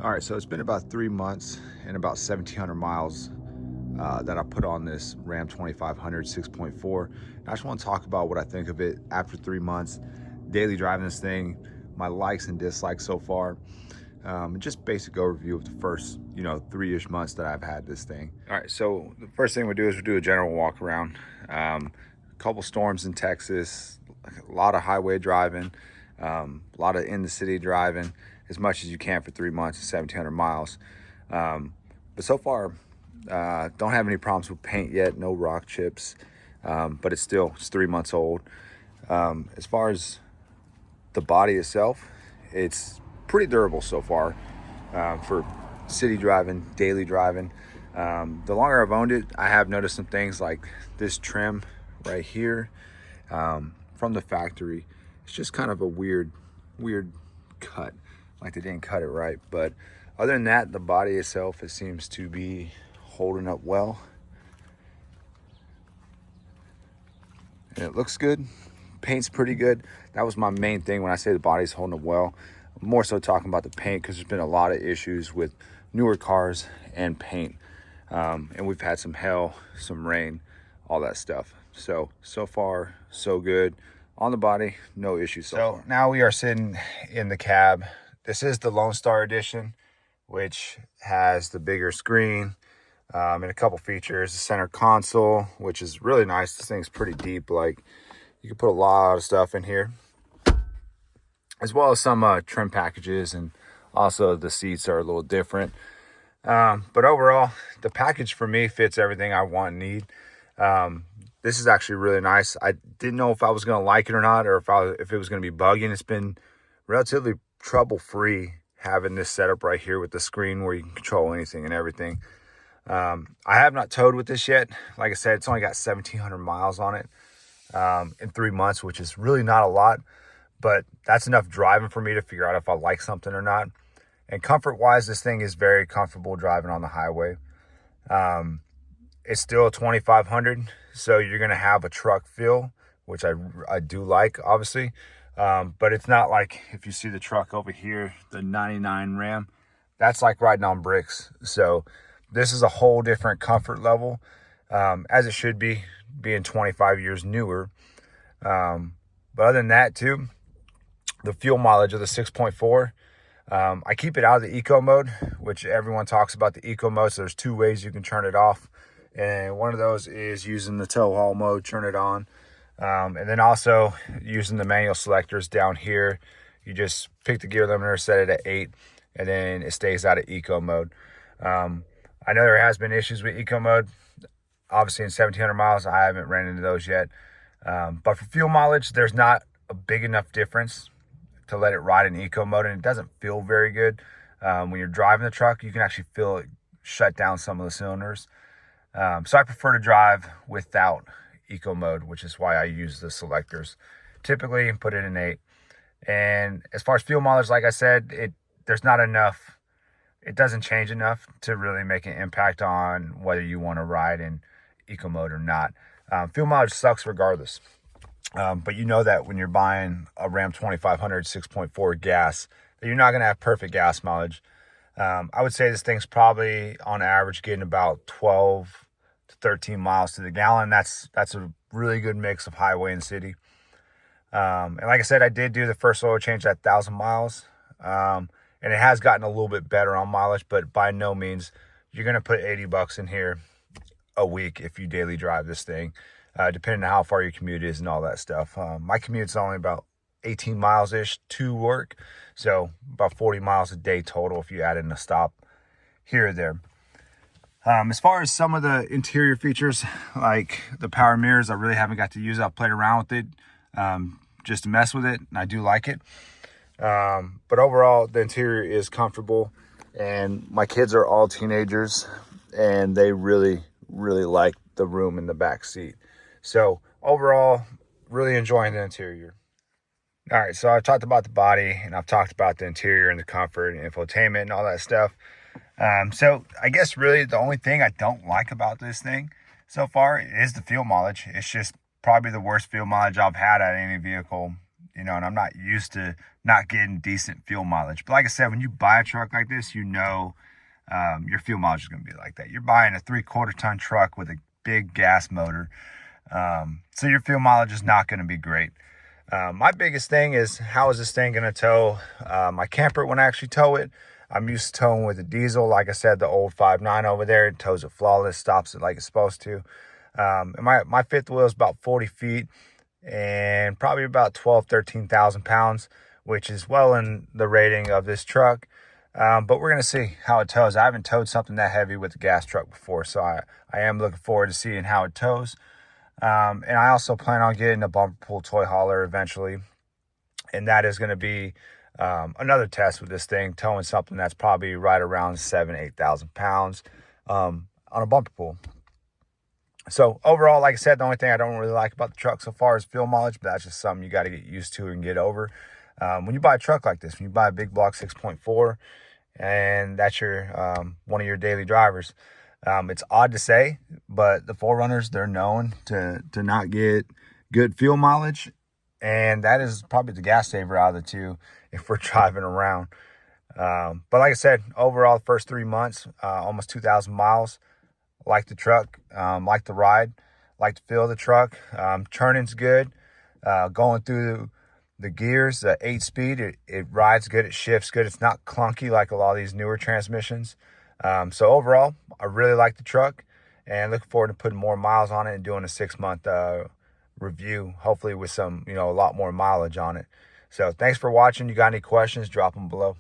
All right, so it's been about 3 months and about 1,700 miles that I put on this Ram 2500 6.4. I just want to talk about what I think of it after 3 months, daily driving this thing, my likes and dislikes so far, and just basic overview of the first, 3-ish months that I've had this thing. All right, so the first thing we do is we do a general walk around. A couple storms in Texas, a lot of highway driving, a lot of in the city driving, as much as you can for 3 months and 1,700 miles. But so far, don't have any problems with paint yet, no rock chips, but it's 3 months old. As far as the body itself, it's pretty durable so far for city driving, daily driving. The longer I've owned it, I have noticed some things like this trim right here from the factory. It's just kind of a weird cut, like they didn't cut it right. But other than that, the body itself, it seems to be holding up well. And it looks good. Paint's pretty good. That was my main thing when I say the body's holding up well. I'm more so talking about the paint because there's been a lot of issues with newer cars and paint. And we've had some hail, some rain, all that stuff. So far, so good. On the body, no issues so far. Now we are sitting in the cab. This is the Lone Star Edition, which has the bigger screen and a couple features. The center console, which is really nice. This thing's pretty deep. Like, you can put a lot of stuff in here, as well as some trim packages, and also the seats are a little different. But overall, the package for me fits everything I want and need. This is actually really nice. I didn't know if I was going to like it or not, or if it was going to be buggy. And it's been relatively trouble-free having this setup right here with the screen where you can control anything and everything. I have not towed with this yet. Like I said, it's only got 1,700 miles on it in 3 months, which is really not a lot, but that's enough driving for me to figure out if I like something or not. And comfort-wise, this thing is very comfortable driving on the highway. It's still a 2500, so you're going to have a truck feel, which I do like, obviously. But it's not like if you see the truck over here, the 99 Ram, that's like riding on bricks. So this is a whole different comfort level, as it should be, being 25 years newer. But other than that, too, the fuel mileage of the 6.4, I keep it out of the eco mode, which everyone talks about the eco mode. So there's 2 ways you can turn it off. And one of those is using the tow haul mode, turn it on. And then also using the manual selectors down here. You just pick the gear limiter, set it at 8, and then it stays out of eco mode. I know there has been issues with eco mode. Obviously in 1,700 miles, I haven't ran into those yet. But for fuel mileage, there's not a big enough difference to let it ride in eco mode, and it doesn't feel very good. When you're driving the truck, you can actually feel it shut down some of the cylinders. So I prefer to drive without eco mode, which is why I use the selectors. Typically put it in 8. And as far as fuel mileage, like I said, there's not enough. It doesn't change enough to really make an impact on whether you want to ride in eco mode or not. Fuel mileage sucks regardless. But you know that when you're buying a Ram 2500 6.4 gas, that you're not going to have perfect gas mileage. I would say this thing's probably on average getting about 12 to 13 miles to the gallon. That's a really good mix of highway and city. And like I said, I did do the first oil change at 1,000 miles. And it has gotten a little bit better on mileage, but by no means you're going to put $80 in here a week if you daily drive this thing, depending on how far your commute is and all that stuff. My commute's only about 18 miles-ish to work, so about 40 miles a day total if you add in a stop here or there. As far as some of the interior features, like the power mirrors, I really haven't got to use it. I've played around with it just to mess with it, and I do like it. But overall, the interior is comfortable, and my kids are all teenagers, and they really like the room in the back seat. So overall, really enjoying the interior. All right, so I've talked about the body, and I've talked about the interior and the comfort and infotainment and all that stuff. So I guess really the only thing I don't like about this thing so far is the fuel mileage. It's just probably the worst fuel mileage I've had at any vehicle you know, and I'm not used to not getting decent fuel mileage. But like I said, when you buy a truck like this, you know, your fuel mileage is going to be like that. You're buying a 3/4 ton truck with a big gas motor. So your fuel mileage is not going to be great. My biggest thing is, how is this thing going to tow my camper when I actually tow it? I'm used to towing with a diesel. Like I said, the old 5.9 over there, it tows it flawless, stops it like it's supposed to. And my fifth wheel is about 40 feet and probably about 13,000 pounds, which is well in the rating of this truck. But we're going to see how it tows. I haven't towed something that heavy with a gas truck before, so I am looking forward to seeing how it tows. And I also plan on getting a bumper pull toy hauler eventually. And that is going to be another test with this thing, towing something that's probably right around 8,000 pounds on a bumper pull. So overall, like I said, the only thing I don't really like about the truck so far is fuel mileage, but that's just something you got to get used to and get over. When you buy a truck like this, when you buy a big block 6.4, and that's your one of your daily drivers, it's odd to say, but the 4Runners, they're known to not get good fuel mileage, and that is probably the gas saver out of the two if we're driving around. But like I said, overall, the first 3 months, almost 2,000 miles. Like the truck, like the ride, like the feel of the truck. Turning's good. Going through the gears, the 8-speed, it rides good, it shifts good. It's not clunky like a lot of these newer transmissions. So overall, I really like the truck and looking forward to putting more miles on it and doing a 6-month review, hopefully with some, a lot more mileage on it. So thanks for watching. You got any questions, drop them below.